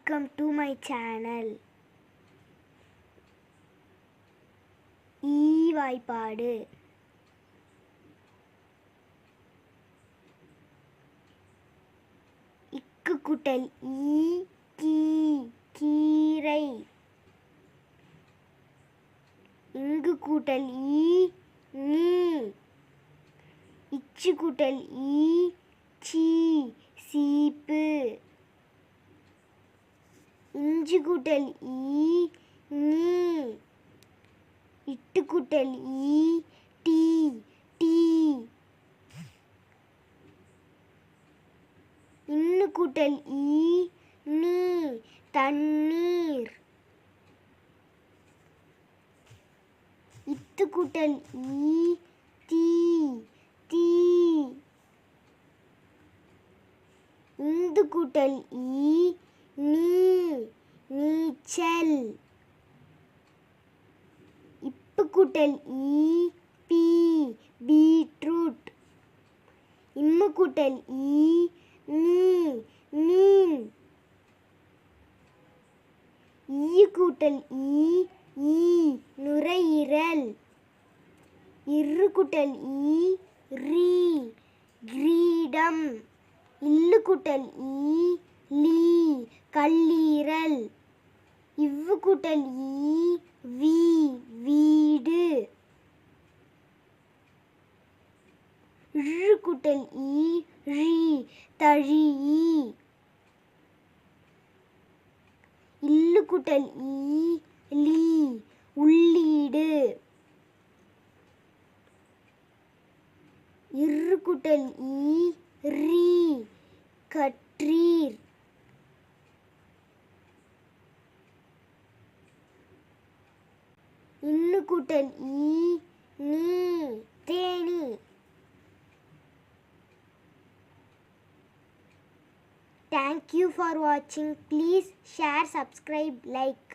Welcome to my channel. வாய்ப்பாடு இக்கு கூட்டல் ஈ கீ கீரை. இங்கு கூட்டல் ஈ நீ. இச்சு கூட்டல் ஈ சீ சீப்பு. இஞ்சு கூட்டல் ஈ நீ. இட்டு கூட்டல் ஈ டீ டீ. இன்னு கூட்டல் ஈ நீ தண்ணீர். இத்து கூட்டல் ஈ தீ தீ. இந்து கூட்டல் ஈ நீ நீச்சல். இப்பு கூட்டல் ஈ பீ பீட்ரூட். இம்மு கூட்டல் ஈ நீ மீன். ஈ கூட்டல் ஈ ஈ நுரையீரல். இரு கூட்டல் ஈ ரீ கிரீடம். இல்லு கூட்டல் ஈ லீ கல்லீரல். இவ்வு கூட்டல் ஈ வீ வீடு. இழு கூட்டல் ஈ ழீ தழீ. இல்லு கூட்டல் ஈ லீ உள்ளீடு. இரு கூட்டல் ஈ ரீ கற்றீர். இன்னு கூட்டல் ஈ நீ Theni. Thank you for watching. Please share, subscribe, like.